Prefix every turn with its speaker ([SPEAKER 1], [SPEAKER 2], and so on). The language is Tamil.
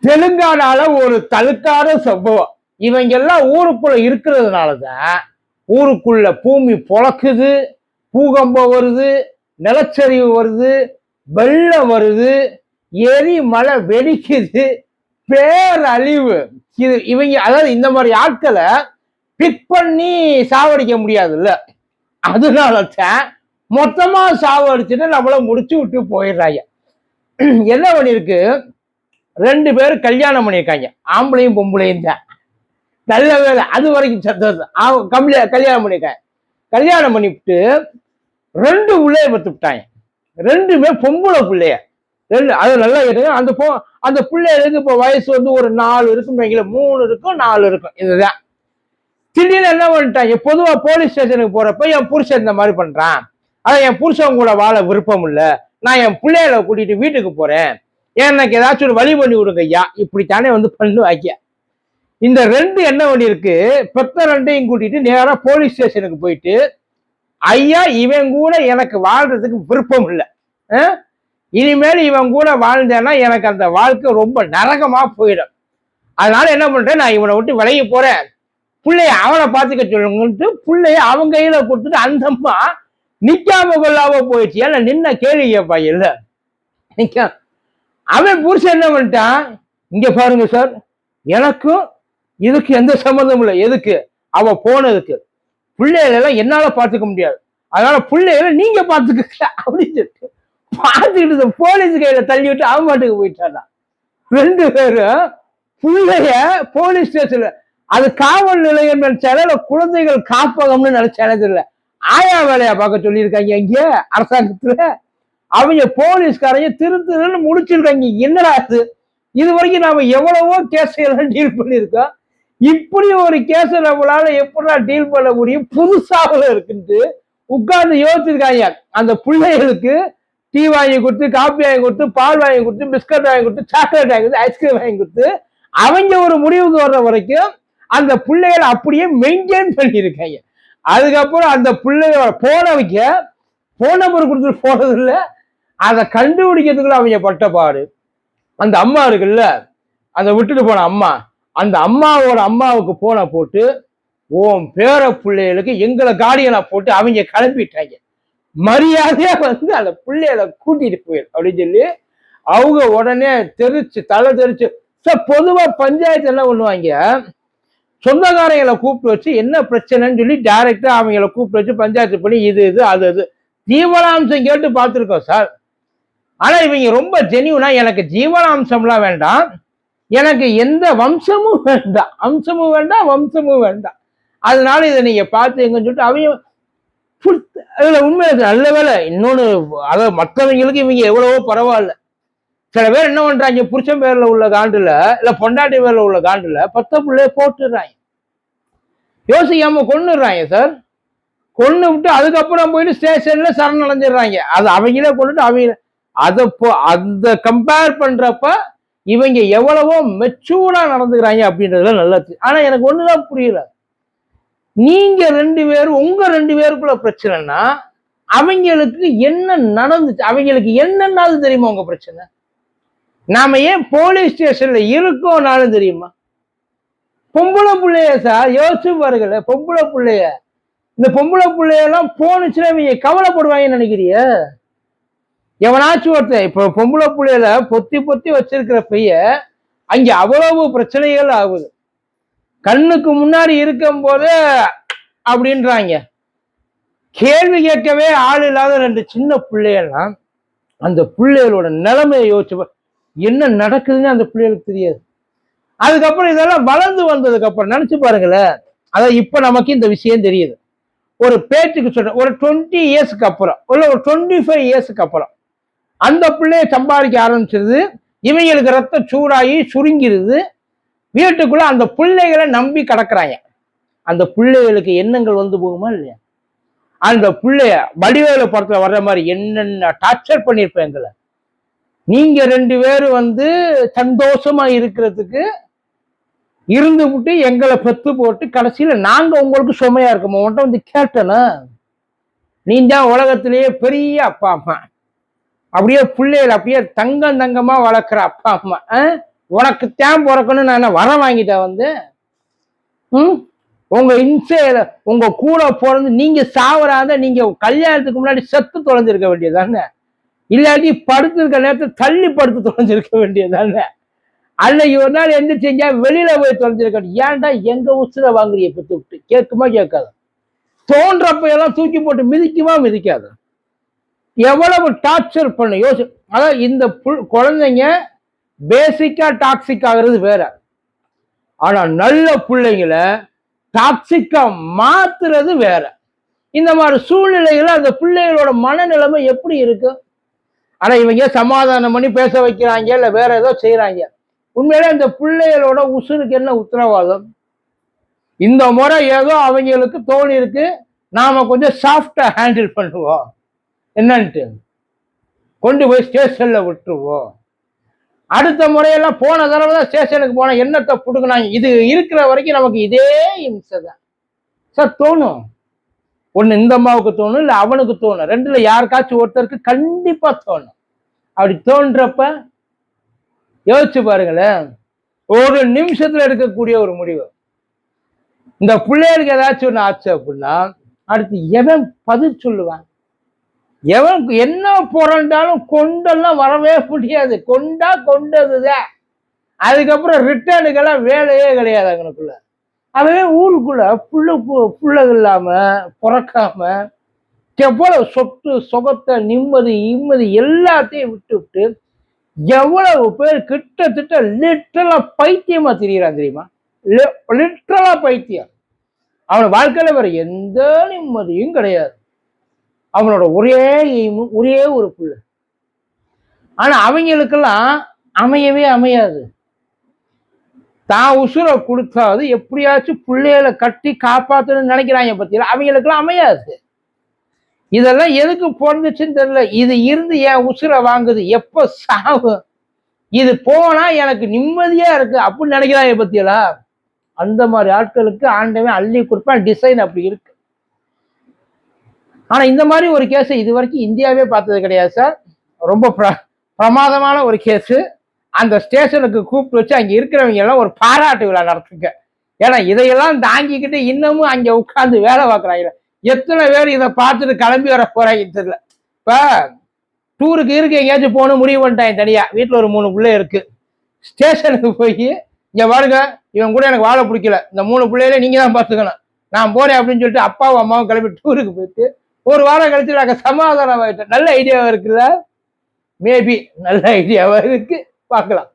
[SPEAKER 1] தெலுங்கானால ஒரு தழுக்காத சம்பவம். இவங்க எல்லாம் ஊருக்குள்ள இருக்கிறதுனாலதான் ஊருக்குள்ள பூமி பொளக்குது, பூகம்பம் வருது, நிலச்சரிவு வருது, வெள்ளம் வருது, எரி மழை வெடிக்குது, பேரழிவு. இவங்க அதாவது இந்த மாதிரி ஆட்களை பிக் பண்ணி சாவடிக்க முடியாதுல்ல. அதனாலதான் மொத்தமா சாவடிச்சுட்டு நம்மள முடிச்சு விட்டு போயிடுறாங்க. என்ன பண்ணிருக்கு, 2 பேரும் கல்யாணம் பண்ணியிருக்காங்க, ஆம்பளையும் பொம்பளையும் தான். நல்ல வேலை, அது வரைக்கும் சந்தோஷம். கல்யாணம் பண்ணியிருக்காங்க. கல்யாணம் பண்ணிவிட்டு 2 பிள்ளைய பெற்று விட்டாங்க. 2மே பொம்பளை பிள்ளைய. அது நல்லா கேட்டுங்க. அந்த பிள்ளைகளுக்கு இப்போ வயசு வந்து ஒரு 4 இருக்கும், 3 இருக்கும், 4 இருக்கும். இதுதான். திடீர்னு என்ன பண்ணிட்டாங்க, பொதுவா போலீஸ் ஸ்டேஷனுக்கு போறப்ப என் புருஷன் இந்த மாதிரி பண்றான், அதான் என் புருஷன் கூட வாழ விருப்பம் இல்ல, நான் என் பிள்ளைகளை கூட்டிட்டு வீட்டுக்கு போறேன், எனக்கு ஏதாச்சும் ஒரு வழி பண்ணி விடுங்க ஐயா, இப்படித்தானே வந்து பண்ணுவாங்க. இந்த 2 என்ன பண்ணிருக்கு, பெத்த 2ஐயும் கூட்டிட்டு நேரா போலீஸ் ஸ்டேஷனுக்கு போயிட்டு, ஐயா இவன் கூட எனக்கு வாழ்றதுக்கு விருப்பம் இல்லை, இனிமேல் இவன் கூட வாழ்ந்தேன்னா எனக்கு அந்த வாழ்க்கை ரொம்ப நரகமா போயிடும், அதனால என்ன பண்றேன், நான் இவனை விட்டு விலகி போறேன், பிள்ளைய அவனை பார்த்துக்க சொல்லுங்கன்ட்டு பிள்ளைய அவங்க கையில கொடுத்துட்டு அந்த அம்மா நிக்காம கொள்ளாம போயிடுச்சு. ஏன்னா நின்ன கேள்வி கேட்பா இல்ல, அவன் புருஷன் என்ன பண்ணிட்டான், இங்க பாருங்க சார், எனக்கும் இதுக்கு எந்த சம்மந்தம் இல்லை, எதுக்கு அவ போனதுக்கு, பிள்ளைகளை எல்லாம் என்னால பார்த்துக்க முடியாது, அதனால பிள்ளைகளை நீங்க பார்த்துக்க அப்படின்னு சொல்லிட்டு பார்த்துக்கிட்டு போலீஸ் கையில தள்ளி விட்டு அவன் பாட்டுக்கு போயிட்டான். 2 பேரும் பிள்ளைய போலீஸ் ஸ்டேஷன்ல, அது காவல் நிலையம் நினைச்சால குழந்தைகள் காப்பகம்னு நினைச்சாலே தெரியல, ஆயா வேலையா பார்க்க சொல்லியிருக்காங்க இங்க அரசாங்கத்துல. அவங்க போலீஸ்காரங்க திருன்னு முடிச்சிருக்காங்க. என்னடா இது வரைக்கும் நாம எவ்வளவோ கேஸ் எல்லாம் டீல் பண்ணியிருக்கோம், இப்படி ஒரு கேஸ நம்மளால எப்படா டீல் பண்ண முடியும், புதுசாக இருக்குன்ட்டு உட்கார்ந்து யோசிச்சிருக்காங்க. அந்த பிள்ளைகளுக்கு டீ வாங்கி கொடுத்து, காப்பி வாங்கி கொடுத்து, பால் வாங்கி கொடுத்து, பிஸ்கட் வாங்கி கொடுத்து, சாக்லேட் வாங்கி கொடுத்து, ஐஸ்கிரீம் வாங்கி கொடுத்து, அவங்க ஒரு முடிவுக்கு வர்ற வரைக்கும் அந்த பிள்ளைகளை அப்படியே மெயின்டைன் பண்ணியிருக்காங்க. அதுக்கப்புறம் அந்த பிள்ளையோட போனவைக்க போன் நம்பர் கொடுத்துட்டு போனது இல்லை, அதை கண்டுபிடிக்கிறதுக்குள்ள அவங்க பட்ட பாடு. அந்த அம்மா இருக்குல்ல, அந்த விட்டுட்டு போன அம்மா, அந்த அம்மாவோட அம்மாவுக்கு போனை போட்டு ஓம் பேர பிள்ளைகளுக்கு எங்களை கார்டியனா போட்டு அவங்க கிளம்பிட்டாங்க, மரியாதையா வந்து அந்த பிள்ளைகளை கூட்டிட்டு போயிரு அப்படின்னு சொல்லி அவங்க உடனே தலை தெரிச்சு. பொதுவா பஞ்சாயத்து என்ன பண்ணுவாங்க, சொந்தக்காரங்களை கூப்பிட்டு வச்சு என்ன பிரச்சனைன்னு சொல்லி டைரக்டா அவங்களை கூப்பிட்டு வச்சு பஞ்சாயத்து பண்ணி இது அது ஜீவனாம்சம் கேட்டு பார்த்துருக்கோம் சார். ஆனா இவங்க ரொம்ப ஜெனியூனா, எனக்கு ஜீவனாம்சம்லாம் வேண்டாம், எனக்கு எந்த வம்சமும் வேண்டாம், அம்சமும் வேண்டாம், வம்சமும் வேண்டாம், அதனால இதை நீங்க பார்த்து எங்கன்னு சொல்லிட்டு அவங்க அதுல உண்மை. நல்ல வேலை. இன்னொன்னு, அதாவது மற்றவங்களுக்கு இவங்க எவ்வளவோ பரவாயில்ல. சில பேர் என்ன பண்றாங்க, புருஷன் பேர்ல உள்ள காண்டுல இல்ல பொண்டாட்டி பேர்ல உள்ள காண்டுல 10 பிள்ளைய போட்டுடுறாங்க, யோசிக்காம கொன்னுடுறாங்க சார். கொன்னு விட்டு அதுக்கப்புறம் போயிட்டு ஸ்டேஷன்ல சரணடைஞ்சிடுறாங்க. அது அவங்களே கொண்டுட்டு அவங்க அந்த கம்பேர் பண்றப்ப இவங்க எவ்வளவோ மெச்சூர்டா நடந்துக்கிறாங்க அப்படின்றதுல நல்லது. ஆனா எனக்கு ஒண்ணுதான் புரியல, நீங்க 2 பேரும் உங்க 2 பேருக்குள்ள பிரச்சனைனா அவங்களுக்கு என்ன நடந்துச்சு, அவங்களுக்கு என்னன்னாலும் தெரியுமா உங்க பிரச்சனை? நாம ஏன் போலீஸ் ஸ்டேஷன்ல இருக்கோம்னாலும் தெரியுமா? பொம்பளை பிள்ளைய சார் யோசிச்சு பாருங்கள, பொம்பளை பிள்ளைய, இந்த பொம்பளை பிள்ளையெல்லாம் போனுச்சுன்னா இவங்க கவலைப்படுவாங்கன்னு நினைக்கிறிய? எவனாச்சும் ஒருத்தன் இப்ப பொம்பளை பிள்ளையில பொத்தி பொத்தி வச்சிருக்கிற பைய அங்க அவ்வளவு பிரச்சனைகள் ஆகுது, கண்ணுக்கு முன்னாடி இருக்கும் போது அப்படின்றாங்க. கேள்வி கேட்கவே ஆள் இல்லாத 2 சின்ன பிள்ளைகள்லாம் அந்த பிள்ளைகளோட நிலைமையை யோசிச்சு என்ன நடக்குதுன்னு அந்த பிள்ளைகளுக்கு தெரியாது. அதுக்கப்புறம் இதெல்லாம் வளர்ந்து வந்ததுக்கு அப்புறம் நினைச்சு பாருங்களேன். அதாவது இப்ப நமக்கு இந்த விஷயம் தெரியுது, ஒரு பேச்சுக்கு சொல்றேன், ஒரு 20 இயர்ஸ்க்கு அப்புறம் இல்ல ஒரு 25 இயர்ஸ்க்கு அப்புறம் அந்த பிள்ளைய சம்பாதிக்க ஆரம்பிச்சிருது, இவங்களுக்கு ரத்தம் சூடாகி சுருங்கிருது, வீட்டுக்குள்ள அந்த பிள்ளைகளை நம்பி கிடக்குறாங்க. அந்த பிள்ளைகளுக்கு எண்ணங்கள் வந்து போகுமா இல்லையா? அந்த பிள்ளைய வடிவேலு படத்துல வர்ற மாதிரி என்னென்ன டார்ச்சர் பண்ணிருப்பேங்கள, நீங்க 2 பேரும் வந்து சந்தோஷமா இருக்கிறதுக்கு இருந்து விட்டு எங்களை பெத்து போட்டு கடைசியில நாங்க உங்களுக்கு சுமையா இருக்கோம். உன்ட்ட வந்து கேட்டனா, நீ தான் உலகத்திலேயே பெரிய அப்பா அம்மா, அப்படியே பிள்ளைகள் அப்படியே தங்கமா வளர்க்குற அப்பா அம்மா, உனக்கு தேன் பிறக்கணும்னு நான் என்ன வரம் வாங்கிட்டேன் வந்து. உங்க இன்சைல உங்க கூட பிறந்து நீங்க சாவராத, நீங்க கல்யாணத்துக்கு முன்னாடி செத்து தொலைஞ்சிருக்க வேண்டியதானே, இல்லாட்டி படுத்திருக்க நேரத்தை தள்ளி படுத்து தொலைஞ்சிருக்க வேண்டியதானே, அன்னைக்கு ஒரு நாள் எந்திரிச்சீங்க வெளியில போய் தொலைஞ்சிருக்க. ஏன்டா எங்க உசுர வாங்குறிய பத்து விட்டு கேட்குமா கேட்காது? தோன்றப்ப எல்லாம் தூக்கி போட்டு மிதிக்குமா மிதிக்காது? எவ்வளவு டார்ச்சர் பண்ண யோசி. அதாவது இந்த குழந்தைங்க பேசிக்கா டாக்ஸிக் ஆகுறது வேற, ஆனா நல்ல பிள்ளைங்களை டாக்ஸிக்கா மாத்துறது வேற. இந்த மாதிரி சூழ்நிலைகள் அந்த பிள்ளைகளோட மனநிலைமை எப்படி இருக்கு? ஆனா இவங்க சமாதானம் பண்ணி பேச வைக்கிறாங்க, இல்ல வேற ஏதோ செய்யறாங்க. உண்மையிலே இந்த பிள்ளைகளோட உசுருக்கு என்ன உத்தரவாதம்? இந்த முறை ஏதோ அவங்களுக்கு தோணி இருக்கு, நாம கொஞ்சம் சாஃப்டா ஹேண்டில் பண்ணுவோம், என்னன்ட்டு கொண்டு போய் ஸ்டேஷன்ல விட்டுருவோம். அடுத்த முறையெல்லாம் போன தடவை தான் ஸ்டேஷனுக்கு போன என்னத்தை புடுங்கினாங்க. இது இருக்கிற வரைக்கும் நமக்கு இதே இம்சை தான் சார் தோணும். ஒண்ணு இந்த அம்மாவுக்கு தோணும், இல்ல அவனுக்கு தோணும், ரெண்டுல யாருக்காச்சும் ஒருத்தருக்கு கண்டிப்பா தோணும். அப்படி தோன்றப்ப யோசிச்சு பாருங்களேன், ஒரு நிமிஷத்துல எடுக்கக்கூடிய ஒரு முடிவு. இந்த பிள்ளைகளுக்கு ஏதாச்சும் ஒண்ணு ஆச்சு அப்படின்னா அடுத்து எவன் பதில் சொல்லுவான்? எவன் என்ன புரண்டாலும் கொண்டெல்லாம் வரவே முடியாது. கொண்டா கொண்டதுதான். அதுக்கப்புறம் ரிட்டர்னுக்கெல்லாம் வேலையே கிடையாது அவனுக்குள்ள. அவன் ஊருக்குள்ள புள்ளகள் இல்லாம பிறக்காம எவ்வளவு சொத்து சொகத்தை நிம்மதி இம்மதி எல்லாத்தையும் விட்டு விட்டு எவ்வளவு பேர் கிட்டத்தட்ட லிட்டரலா பைத்தியமா திரியிறான் தெரியுமா? லிட்டரலா பைத்தியம். அவன் வாழ்க்கையில வேற எந்த நிம்மதியும் கிடையாது. அவனோட ஒரே எய்மும் ஒரே ஒரு புள்ள. ஆனா அவங்களுக்கெல்லாம் அமையவே அமையாது. தான் உசுரை கொடுத்தாவது எப்படியாச்சும் பிள்ளைகளை கட்டி காப்பாற்றணும்னு நினைக்கிறாங்க பத்தியில, அவங்களுக்கெல்லாம் அமையாது. இதெல்லாம் எதுக்கு பிறந்துச்சுன்னு தெரியல. இது இருந்து என் உசுரை வாங்குது, எப்ப சாவு இது போனா எனக்கு நிம்மதியா இருக்கு அப்படின்னு நினைக்கிறாங்க பத்தியலா. அந்த மாதிரி ஆட்களுக்கு ஆண்டவன் அள்ளி கொடுப்பான். டிசைன் அப்படி இருக்கு. ஆனா இந்த மாதிரி ஒரு கேஸ் இது வரைக்கும் இந்தியாவே பார்த்தது கிடையாது சார். ரொம்ப பிரமாதமான ஒரு கேஸ். அந்த ஸ்டேஷனுக்கு கூப்பிட்டு வச்சு அங்க இருக்கிறவங்க எல்லாம் ஒரு பாராட்டு விழா நடத்துங்க. ஏன்னா இதையெல்லாம் தாங்கிக்கிட்டு இன்னமும் அங்க உட்கார்ந்து வேலை பார்க்குறாங்க. எத்தனை பேர் இதை பார்த்துட்டு கிளம்பி வர போறாங்க தெரியல. இப்ப டூருக்கு இருக்கு எங்கேயாச்சும் போகணும் முடிவு பண்ணிட்டாங்க தனியா. வீட்டுல ஒரு 3 பிள்ளை இருக்கு. ஸ்டேஷனுக்கு போய் இங்க பாருங்க, இவன் கூட எனக்கு வாழ பிடிக்கல, இந்த 3 பிள்ளையில நீங்க தான் பார்த்துக்கணும், நான் போறேன் அப்படின்னு சொல்லிட்டு அப்பாவும் அம்மாவும் கிளம்பி டூருக்கு போயிட்டு ஒரு வாரம் கழிச்சு நாங்க சமாதானம் ஆயிட்டோம். நல்ல ஐடியாவா இருக்குல்ல? மேபி நல்ல ஐடியாவா இருக்கு, பார்க்கலாம்.